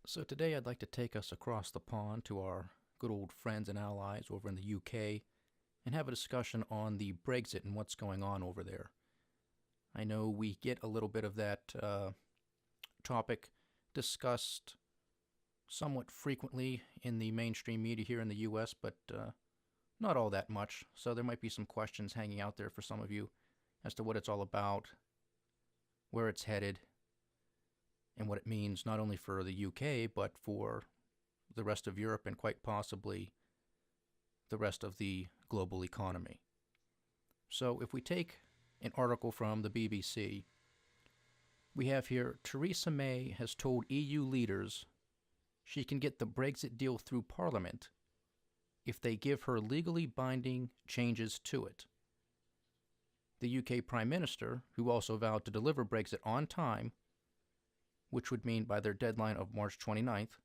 So today I'd like to take us across the pond to our good old friends and allies over in the UK and have a discussion on the Brexit and what's going on over there. I know we get a little bit of that topic discussed somewhat frequently in the mainstream media here in the US, but not all that much. So there might be some questions hanging out there for some of you as to what it's all about, where it's headed, and what it means not only for the UK, but for the rest of Europe and quite possibly the rest of the global economy. So if we take an article from the BBC, we have here Theresa May has told EU leaders she can get the Brexit deal through Parliament if they give her legally binding changes to it. The UK Prime Minister, who also vowed to deliver Brexit on time, which would mean by their deadline of March 29th,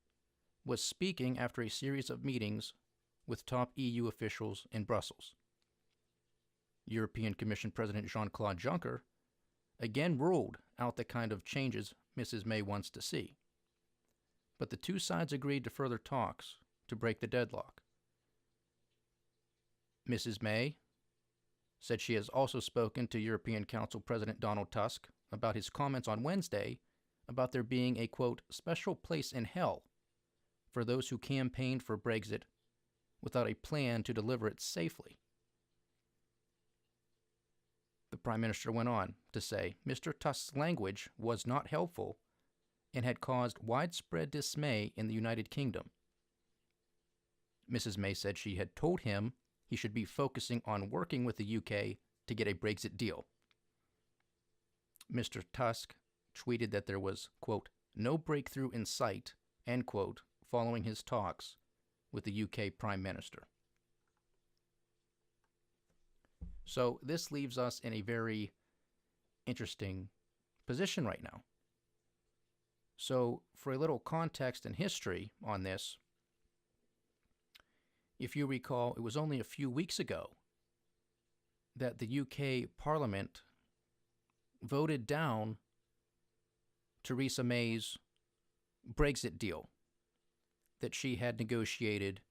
was speaking after a series of meetings with top EU officials in Brussels. European Commission President Jean-Claude Juncker again ruled out the kind of changes Mrs. May wants to see. But the two sides agreed to further talks to break the deadlock. Mrs. May said she has also spoken to European Council President Donald Tusk about his comments on Wednesday about there being a, quote, special place in hell for those who campaigned for Brexit without a plan to deliver it safely. The Prime Minister went on to say Mr. Tusk's language was not helpful and had caused widespread dismay in the United Kingdom. Mrs. May said she had told him he should be focusing on working with the UK to get a Brexit deal. Mr. Tusk tweeted that there was, quote, no breakthrough in sight, end quote, following his talks with the UK Prime Minister. So this leaves us in a very interesting position right now. So for a little context and history on this, if you recall, it was only a few weeks ago that the UK Parliament voted down Theresa May's Brexit deal that she had negotiated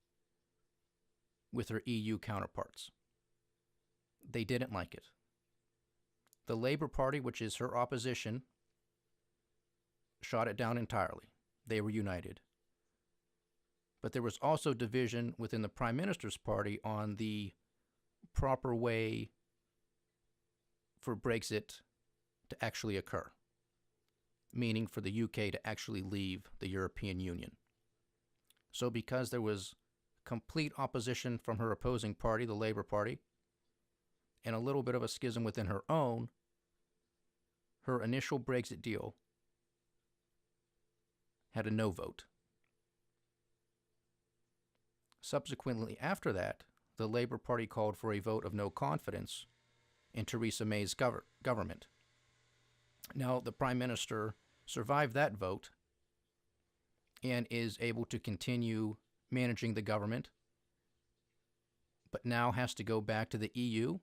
with her EU counterparts. They didn't like it. The Labour Party, which is her opposition, shot it down entirely. They were united. But there was also division within the Prime Minister's party on the proper way for Brexit to actually occur, meaning for the UK to actually leave the European Union. So because there was complete opposition from her opposing party, the Labour Party, and a little bit of a schism within her own, her initial Brexit deal had a no vote. Subsequently, after that, the Labour Party called for a vote of no confidence in Theresa May's government. Now, the Prime Minister survived that vote and is able to continue managing the government, but now has to go back to the EU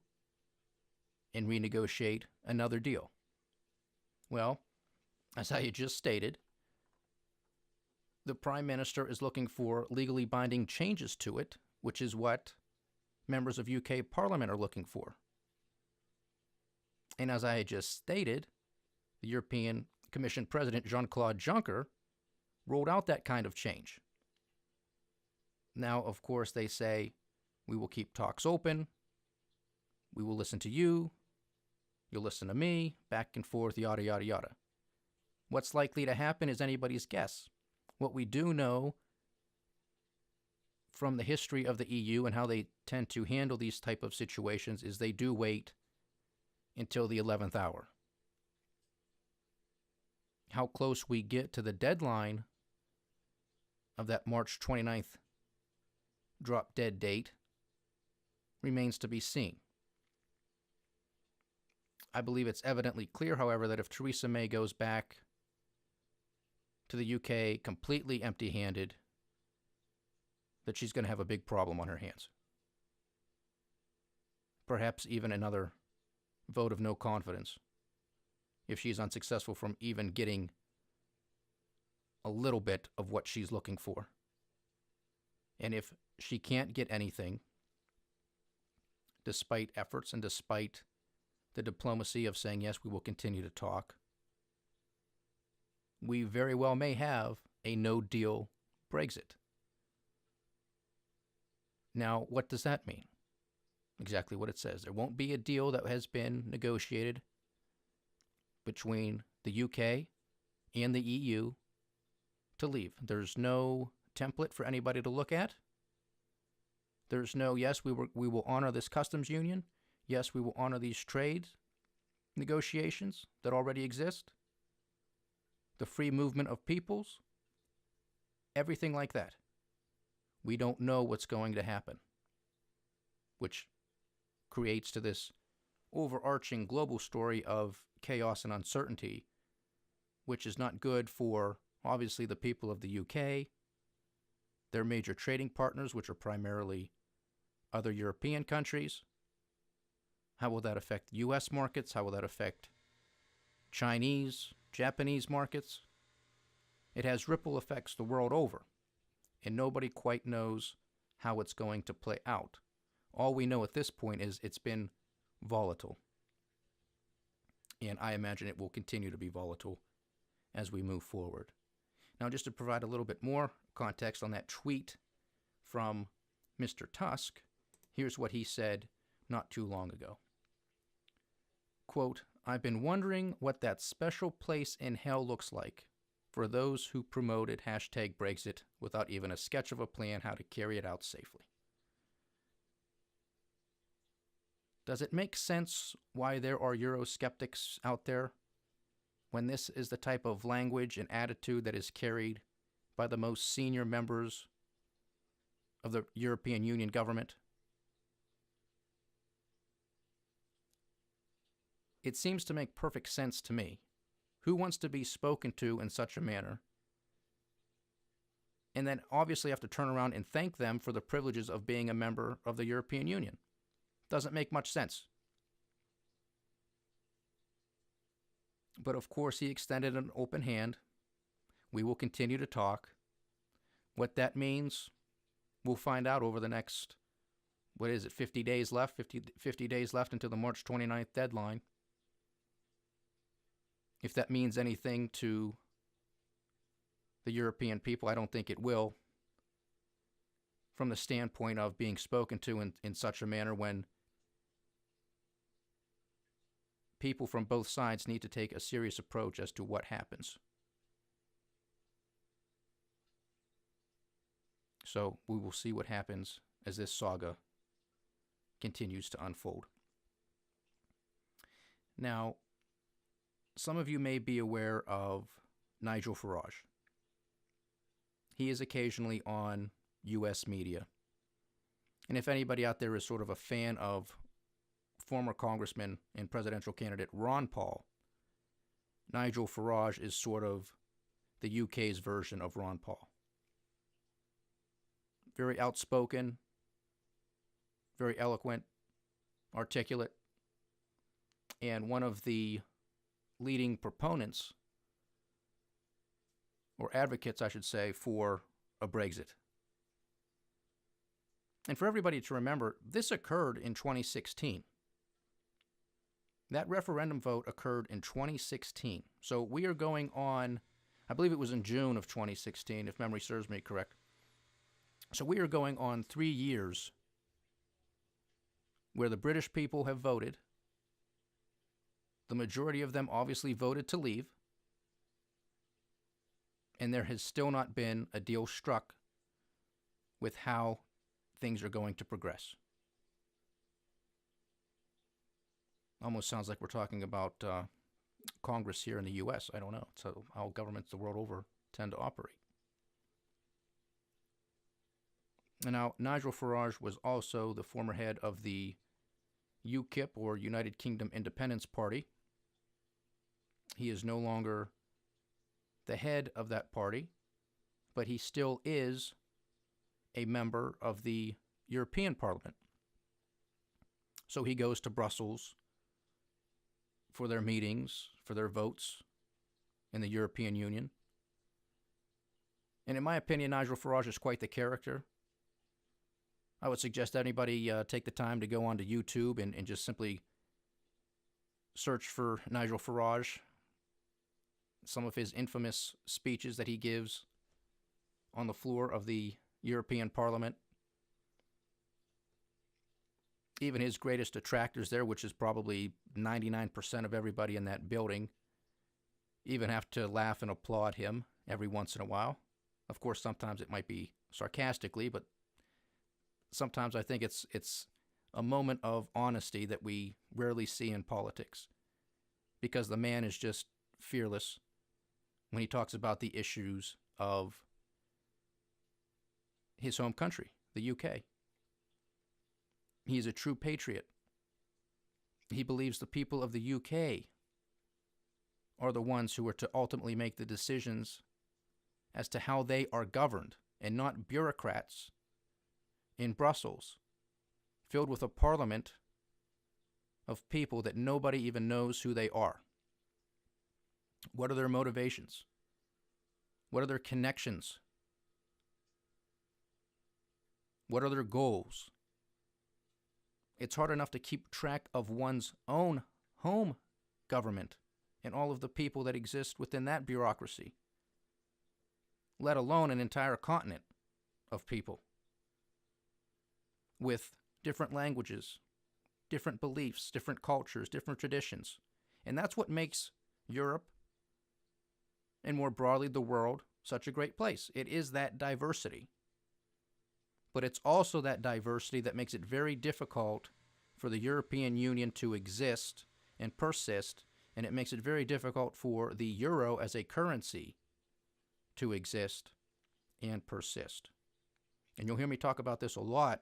and renegotiate another deal. Well, as I had just stated, the Prime Minister is looking for legally binding changes to it, which is what members of UK Parliament are looking for. And as I had just stated, the European Commission President Jean-Claude Juncker rolled out that kind of change. Now, of course, they say, we will keep talks open, we will listen to you, you'll listen to me, back and forth, yada, yada, yada. What's likely to happen is anybody's guess. What we do know from the history of the EU and how they tend to handle these type of situations is they do wait until the 11th hour. How close we get to the deadline of that March 29th drop dead date remains to be seen. I believe it's evidently clear, however, that if Theresa May goes back to the UK completely empty-handed, that she's going to have a big problem on her hands. Perhaps even another vote of no confidence if she's unsuccessful from even getting a little bit of what she's looking for. And if she can't get anything, despite efforts and despite the diplomacy of saying, yes, we will continue to talk, we very well may have a no-deal Brexit. Now, what does that mean? Exactly what it says. There won't be a deal that has been negotiated between the UK and the EU to leave. There's no template for anybody to look at. There's no, yes, we will honor this customs union. Yes, we will honor these trade negotiations that already exist. The free movement of peoples. Everything like that. We don't know what's going to happen, which creates to this overarching global story of chaos and uncertainty, which is not good for, obviously, the people of the UK, their major trading partners, which are primarily other European countries. How will that affect US markets? How will that affect Chinese, Japanese markets? It has ripple effects the world over, and nobody quite knows how it's going to play out. All we know at this point is it's been volatile. And I imagine it will continue to be volatile as we move forward. Now, just to provide a little bit more context on that tweet from Mr. Tusk, here's what he said not too long ago. Quote, "I've been wondering what that special place in hell looks like for those who promoted hashtag Brexit without even a sketch of a plan how to carry it out safely. Does it make sense why there are Eurosceptics out there when this is the type of language and attitude that is carried by the most senior members of the European Union government? It seems to make perfect sense to me. Who wants to be spoken to in such a manner? And then obviously have to turn around and thank them for the privileges of being a member of the European Union. Doesn't make much sense. But of course, he extended an open hand. We will continue to talk. What that means, we'll find out over the next, 50 days left? 50 days left until the March 29th deadline. If that means anything to the European people, I don't think it will, from the standpoint of being spoken to in such a manner when people from both sides need to take a serious approach as to what happens. So we will see what happens as this saga continues to unfold. Now, some of you may be aware of Nigel Farage. He is occasionally on U.S. media. And if anybody out there is sort of a fan of former Congressman and presidential candidate Ron Paul, Nigel Farage is sort of the UK's version of Ron Paul. Very outspoken, very eloquent, articulate, and one of the leading proponents, or advocates, I should say, for a Brexit. And for everybody to remember, this occurred in 2016. That referendum vote occurred in 2016. So we are going on, I believe it was in June of 2016, if memory serves me correct. So we are going on 3 years where the British people have voted. The majority of them obviously voted to leave. And there has still not been a deal struck with how things are going to progress. Almost sounds like we're talking about Congress here in the U.S. I don't know. It's how governments the world over tend to operate. And now, Nigel Farage was also the former head of the UKIP, or United Kingdom Independence Party. He is no longer the head of that party, but he still is a member of the European Parliament. So he goes to Brussels for their meetings, for their votes in the European Union. And in my opinion, Nigel Farage is quite the character. I would suggest anybody take the time to go onto YouTube and just simply search for Nigel Farage, some of his infamous speeches that he gives on the floor of the European Parliament. Even his greatest detractors there, which is probably 99% of everybody in that building, even have to laugh and applaud him every once in a while. Of course, sometimes it might be sarcastically, but sometimes I think it's a moment of honesty that we rarely see in politics, because the man is just fearless when he talks about the issues of his home country, the UK. He is a true patriot. He believes the people of the UK are the ones who are to ultimately make the decisions as to how they are governed, and not bureaucrats in Brussels, filled with a parliament of people that nobody even knows who they are. What are their motivations? What are their connections? What are their goals? It's hard enough to keep track of one's own home government and all of the people that exist within that bureaucracy, let alone an entire continent of people with different languages, different beliefs, different cultures, different traditions. And that's what makes Europe, and more broadly the world, such a great place. It is that diversity. But it's also that diversity that makes it very difficult for the European Union to exist and persist, and it makes it very difficult for the euro as a currency to exist and persist. And you'll hear me talk about this a lot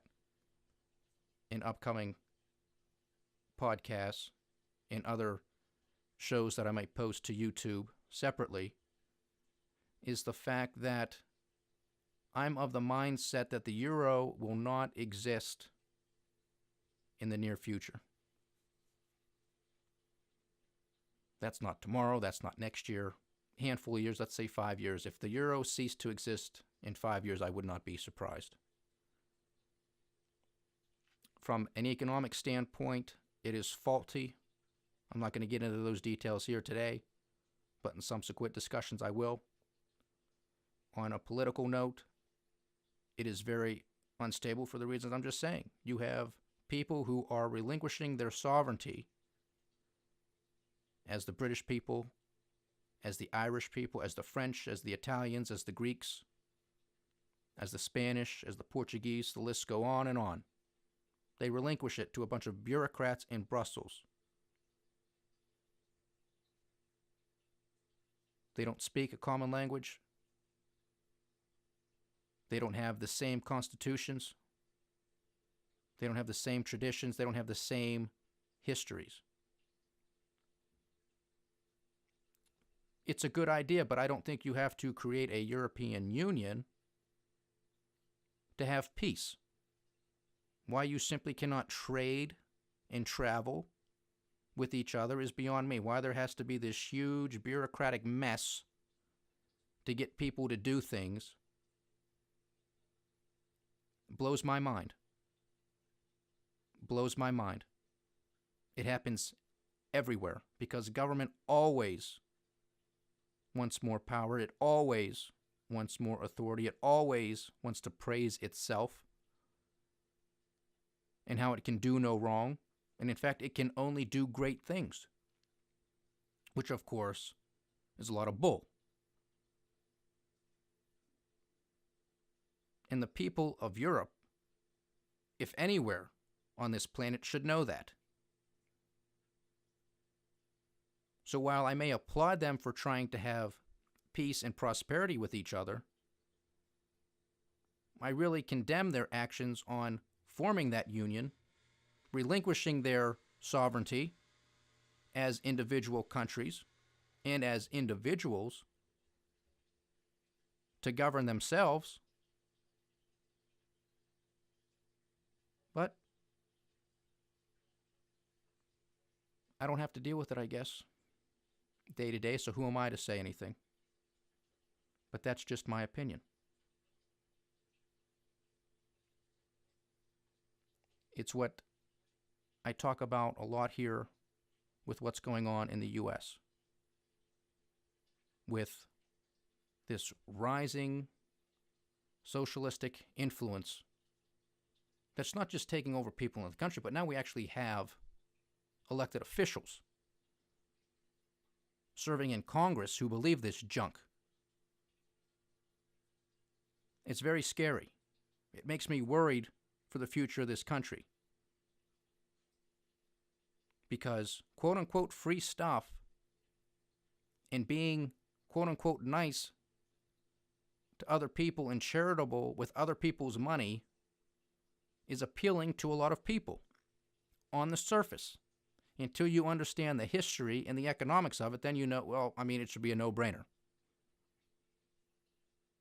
in upcoming podcasts and other shows that I might post to YouTube separately, is the fact that I'm of the mindset that the euro will not exist in the near future. That's not tomorrow, that's not next year. Handful of years, let's say 5 years. If the euro ceased to exist in 5 years, I would not be surprised. From an economic standpoint, it is faulty. I'm not going to get into those details here today, but in subsequent discussions I will. On a political note, it is very unstable for the reasons I'm just saying. You have people who are relinquishing their sovereignty, as the British people, as the Irish people, as the French, as the Italians, as the Greeks, as the Spanish, as the Portuguese, the lists go on and on. They relinquish it to a bunch of bureaucrats in Brussels. They don't speak a common language. They don't have the same constitutions. They don't have the same traditions. They don't have the same histories. It's a good idea, but I don't think you have to create a European Union to have peace. Why you simply cannot trade and travel with each other is beyond me. Why there has to be this huge bureaucratic mess to get people to do things blows my mind. Blows my mind. It happens everywhere because government always wants more power. It always wants more authority. It always wants to praise itself and how it can do no wrong. And in fact, it can only do great things, which of course is a lot of bull. And the people of Europe, if anywhere on this planet, should know that. So while I may applaud them for trying to have peace and prosperity with each other, I really condemn their actions on forming that union, relinquishing their sovereignty as individual countries and as individuals to govern themselves. But I don't have to deal with it, I guess, day to day, so who am I to say anything? But that's just my opinion. It's what I talk about a lot here with what's going on in the U.S. with this rising socialistic influence that's not just taking over people in the country, but now we actually have elected officials serving in Congress who believe this junk. It's very scary. It makes me worried for the future of this country. Because quote-unquote free stuff and being quote-unquote nice to other people and charitable with other people's money is appealing to a lot of people on the surface. Until you understand the history and the economics of it, then you know, well, I mean, it should be a no-brainer.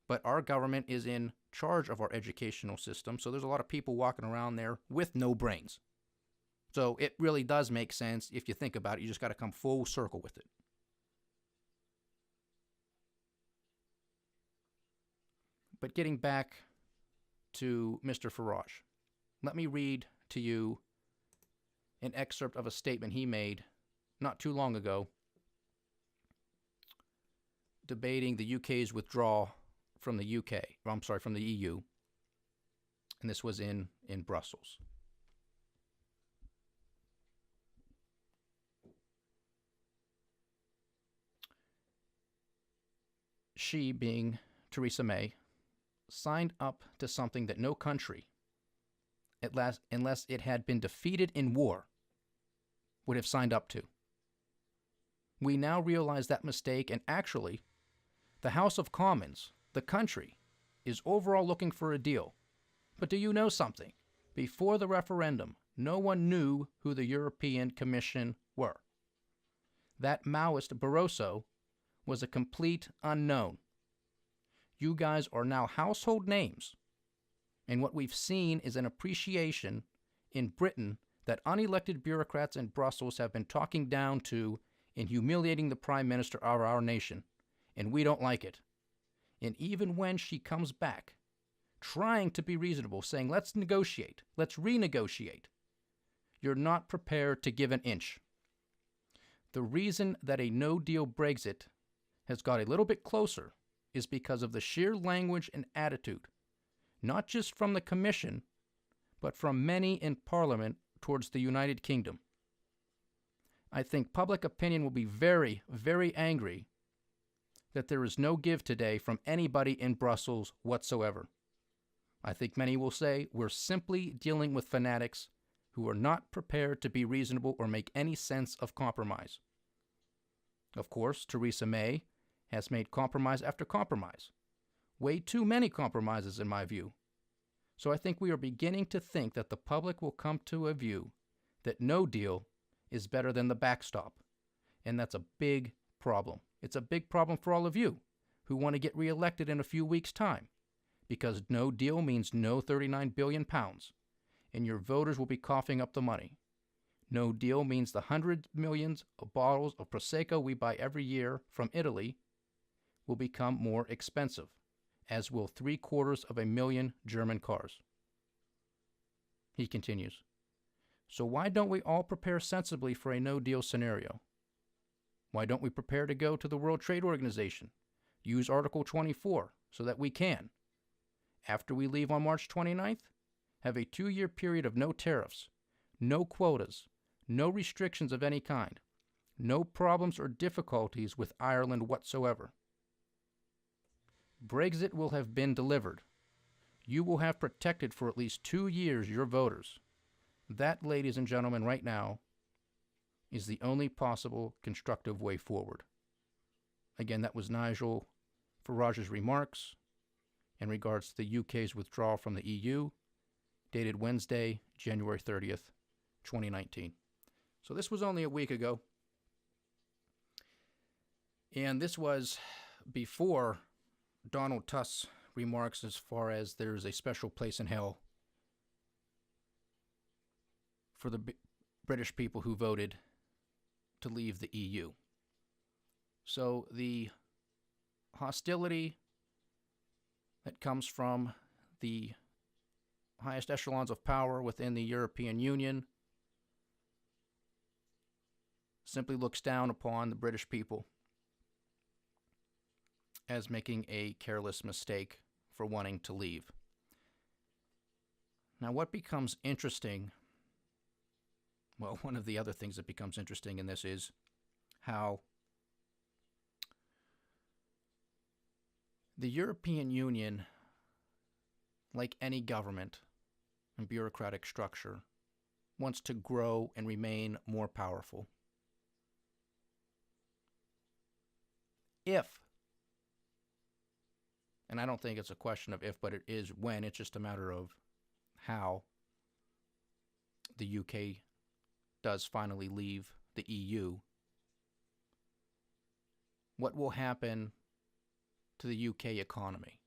But our government is in charge of our educational system, so there's a lot of people walking around there with no brains. So it really does make sense if you think about it. You just got to come full circle with it. But getting back to Mr. Farage, let me read to you an excerpt of a statement he made not too long ago debating the UK's withdrawal from the from the EU. And this was in Brussels. She, being Theresa May, signed up to something that no country, unless it had been defeated in war, would have signed up to. We now realize that mistake, and actually, the House of Commons, the country, is overall looking for a deal. But do you know something? Before the referendum, no one knew who the European Commission were. That Maoist Barroso was a complete unknown. You guys are now household names. And what we've seen is an appreciation in Britain that unelected bureaucrats in Brussels have been talking down to and humiliating the Prime Minister of our nation. And we don't like it. And even when she comes back, trying to be reasonable, saying, let's negotiate, let's renegotiate, you're not prepared to give an inch. The reason that a no-deal Brexit has got a little bit closer is because of the sheer language and attitude, not just from the Commission, but from many in Parliament towards the United Kingdom. I think public opinion will be very, very angry that there is no give today from anybody in Brussels whatsoever. I think many will say we're simply dealing with fanatics who are not prepared to be reasonable or make any sense of compromise. Of course, Theresa May has made compromise after compromise. Way too many compromises, in my view. So I think we are beginning to think that the public will come to a view that no deal is better than the backstop. And that's a big problem. It's a big problem for all of you who want to get reelected in a few weeks' time, because no deal means no 39 billion pounds, and your voters will be coughing up the money. No deal means the hundreds of millions of bottles of Prosecco we buy every year from Italy will become more expensive, as will 750,000 German cars. He continues, so why don't we all prepare sensibly for a no-deal scenario? Why don't we prepare to go to the World Trade Organization, use Article 24 so that we can, after we leave on March 29th, have a 2-year period of no tariffs, no quotas, no restrictions of any kind, no problems or difficulties with Ireland whatsoever. Brexit will have been delivered. You will have protected for at least 2 years your voters. That, ladies and gentlemen, right now, is the only possible constructive way forward. Again, that was Nigel Farage's remarks in regards to the UK's withdrawal from the EU, dated Wednesday, January 30th, 2019. So this was only a week ago. And this was before Donald Tusk's remarks as far as there's a special place in hell for the British people who voted to leave the EU. So the hostility that comes from the highest echelons of power within the European Union simply looks down upon the British people as making a careless mistake for wanting to leave. Now, what becomes interesting, well, one of the other things that becomes interesting in this is how the European Union, like any government and bureaucratic structure, wants to grow and remain more powerful. If, and I don't think it's a question of if, but it is when, it's just a matter of how the UK does finally leave the EU, what will happen to the UK economy?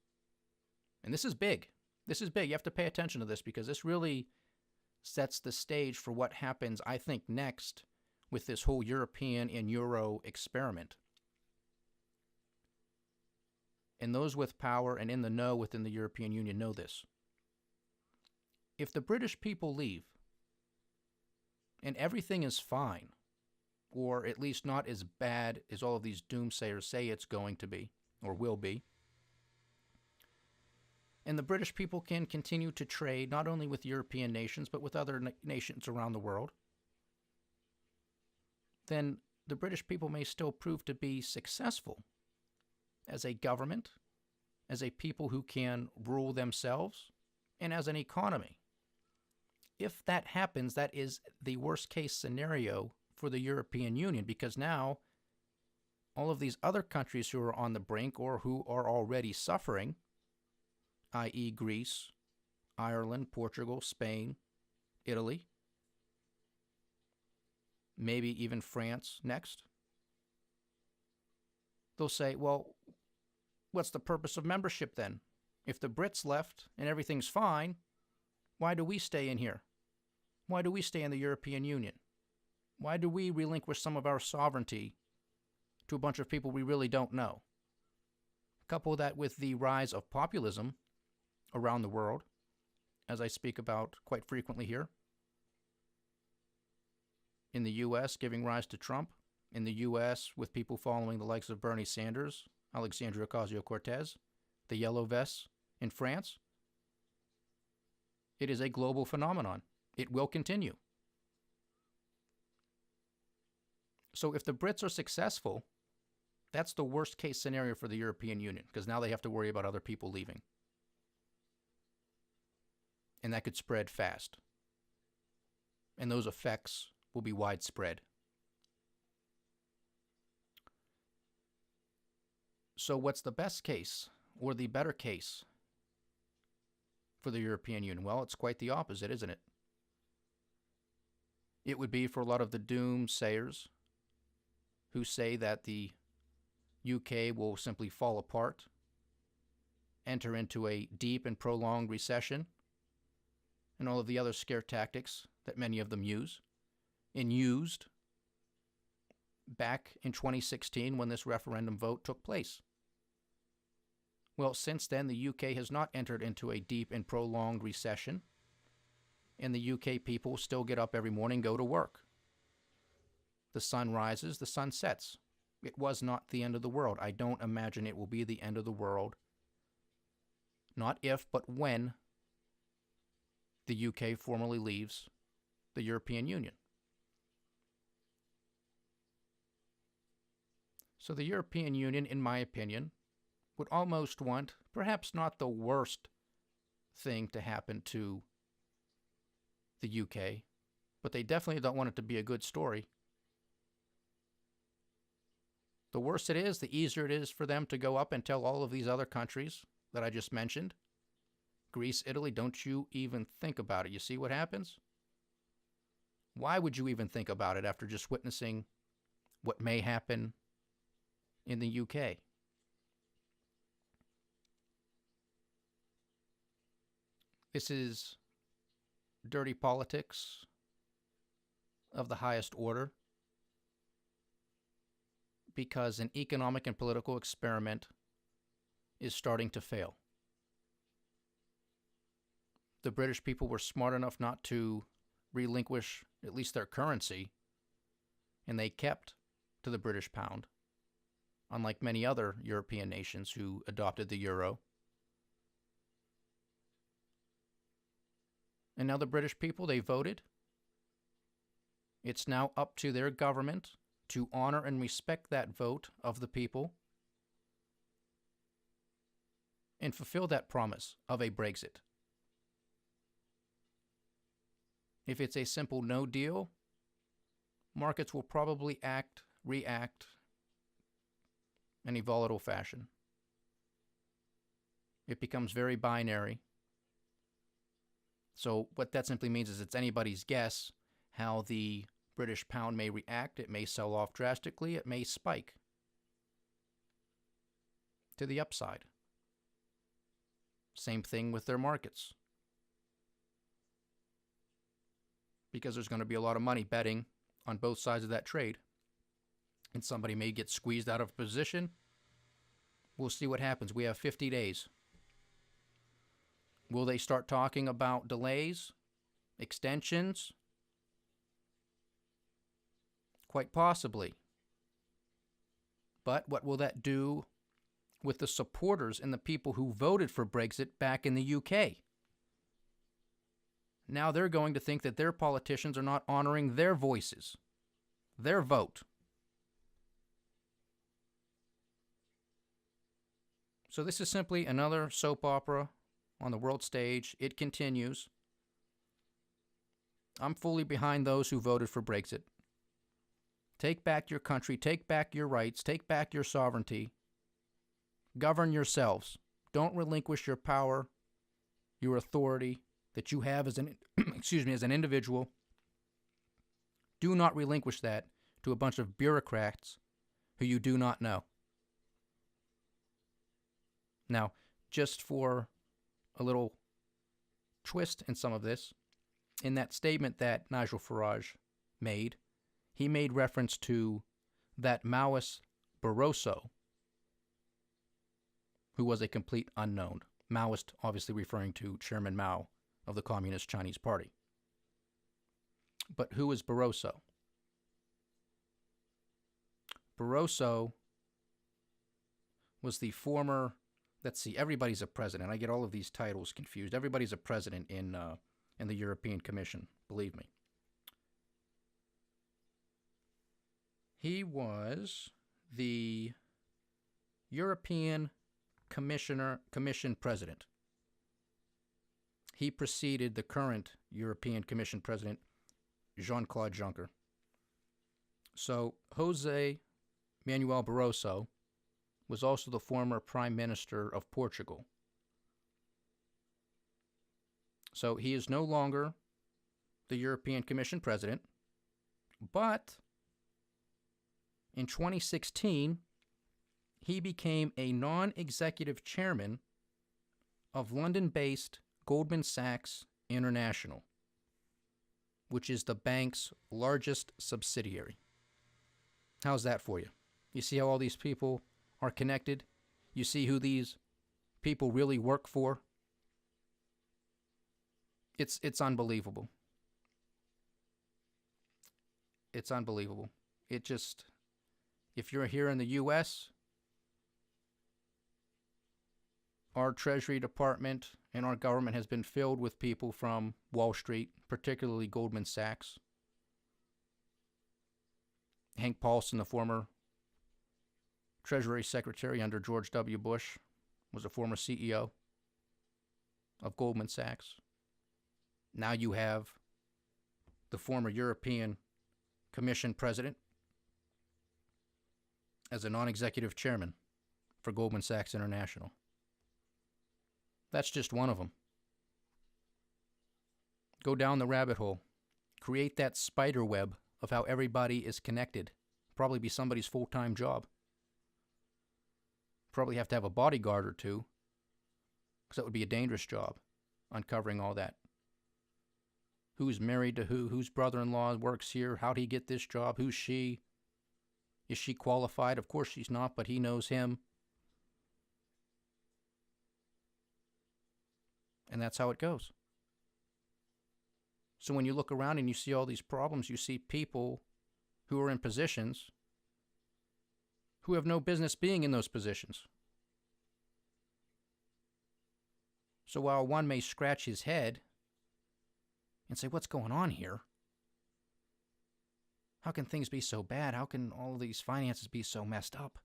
And this is big. This is big. You have to pay attention to this because this really sets the stage for what happens, I think, next with this whole European and Euro experiment. And those with power and in the know within the European Union know this. If the British people leave and everything is fine, or at least not as bad as all of these doomsayers say it's going to be, or will be, and the British people can continue to trade not only with European nations, but with other nations around the world, then the British people may still prove to be successful as a government, as a people who can rule themselves, and as an economy. If that happens, that is the worst case scenario for the European Union, because now all of these other countries who are on the brink or who are already suffering, i.e. Greece, Ireland, Portugal, Spain, Italy, maybe even France next, they'll say, well, what's the purpose of membership then? If the Brits left and everything's fine, why do we stay in here? Why do we stay in the European Union? Why do we relinquish some of our sovereignty to a bunch of people we really don't know? Couple that with the rise of populism around the world, as I speak about quite frequently here. In the U.S., giving rise to Trump. In the U.S., with people following the likes of Bernie Sanders, Alexandria Ocasio-Cortez, the Yellow Vests in France. It is a global phenomenon. It will continue. So if the Brits are successful, that's the worst case scenario for the European Union, because now they have to worry about other people leaving. And that could spread fast. And those effects will be widespread. So what's the best case or the better case for the European Union? Well, it's quite the opposite, isn't it? It would be for a lot of the doomsayers who say that the UK will simply fall apart, enter into a deep and prolonged recession, and all of the other scare tactics that many of them use and used back in 2016 when this referendum vote took place. Well, since then, the UK has not entered into a deep and prolonged recession, and the UK people still get up every morning, go to work. The sun rises, the sun sets. It was not the end of the world. I don't imagine it will be the end of the world. Not if, but when the UK formally leaves the European Union. So the European Union, in my opinion, would almost want, perhaps not the worst thing to happen to the UK, but they definitely don't want it to be a good story. The worse it is, the easier it is for them to go up and tell all of these other countries that I just mentioned, Greece, Italy, don't you even think about it. You see what happens? Why would you even think about it after just witnessing what may happen in the UK? This is dirty politics of the highest order, because an economic and political experiment is starting to fail. the British people were smart enough not to relinquish at least their currency, and they kept to the British pound, unlike many other European nations who adopted the euro. And now the British people, they voted. It's now up to their government to honor and respect that vote of the people and fulfill that promise of a Brexit. If it's a simple no deal, markets will probably react in a volatile fashion. It becomes very binary. So what that simply means is it's anybody's guess how the British pound may react. It may sell off drastically. It may spike to the upside. Same thing with their markets. Because there's going to be a lot of money betting on both sides of that trade. And somebody may get squeezed out of position. We'll see what happens. We have 50 days. Will they start talking about delays, extensions? Quite possibly. But what will that do with the supporters and the people who voted for Brexit back in the UK? Now they're going to think that their politicians are not honoring their voices, their vote. So this is simply another soap opera on the world stage. It continues. I'm fully behind those who voted for Brexit. Take back your country, take back your rights, take back your sovereignty. Govern yourselves. Don't relinquish your power, your authority that you have as an as an individual. Do not relinquish that to a bunch of bureaucrats who you do not know. Now, just for a little twist in some of this, in that statement that Nigel Farage made, he made reference to that Maoist Barroso, who was a complete unknown. Maoist obviously referring to Chairman Mao of the Communist Chinese Party. But who is Barroso? Barroso was the former, let's see, everybody's a president. I get all of these titles confused. Everybody's a president in the European Commission, believe me. He was the European Commission president. He preceded the current European Commission president, Jean-Claude Juncker. So Jose Manuel Barroso was also the former Prime Minister of Portugal. So he is no longer the European Commission president, but in 2016, he became a non-executive chairman of London-based Goldman Sachs International, which is the bank's largest subsidiary. How's that for you? You see how all these people are connected? You see who these people really work for? It's unbelievable. It's unbelievable. It just, if you're here in the U.S., our Treasury Department and our government has been filled with people from Wall Street, particularly Goldman Sachs. Hank Paulson, the former Treasury Secretary under George W. Bush, was a former CEO of Goldman Sachs. Now you have the former European Commission president as a non-executive chairman for Goldman Sachs International. That's just one of them. Go down the rabbit hole. Create that spider web of how everybody is connected. Probably be somebody's full-time job. Probably have to have a bodyguard or two, because that would be a dangerous job, uncovering all that. Who's married to who? Whose brother-in-law works here? How'd he get this job? Who's she? Is she qualified? Of course she's not, but he knows him. And that's how it goes. So when you look around and you see all these problems, you see people who are in positions who have no business being in those positions. So while one may scratch his head and say, what's going on here? How can things be so bad? How can all of these finances be so messed up?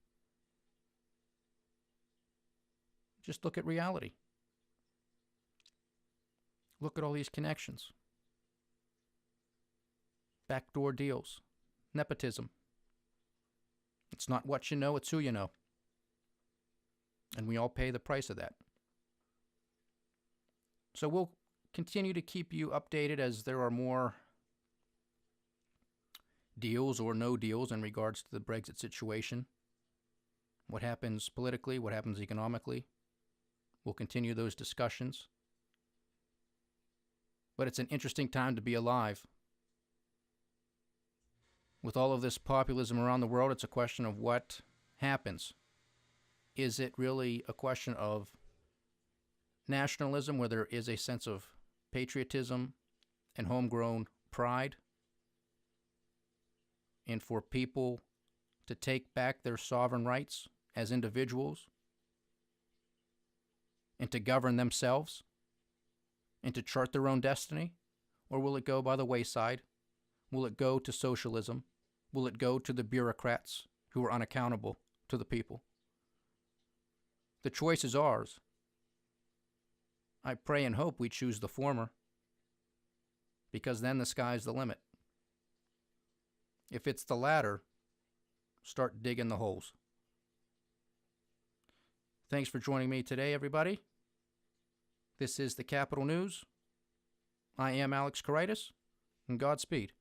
Just look at reality. Look at all these connections. Backdoor deals. Nepotism. It's not what you know, it's who you know. And we all pay the price of that. So we'll continue to keep you updated as there are more deals or no deals in regards to the Brexit situation. What happens politically, what happens economically. We'll continue those discussions. But it's an interesting time to be alive. With all of this populism around the world, it's a question of what happens. Is it really a question of nationalism, where there is a sense of patriotism and homegrown pride, and for people to take back their sovereign rights as individuals and to govern themselves and to chart their own destiny? Or will it go by the wayside? Will it go to socialism? Will it go to the bureaucrats who are unaccountable to the people? The choice is ours. I pray and hope we choose the former, because then the sky's the limit. If it's the latter, start digging the holes. Thanks for joining me today, everybody. This is the Capital News. I am Alex Karitis, and Godspeed.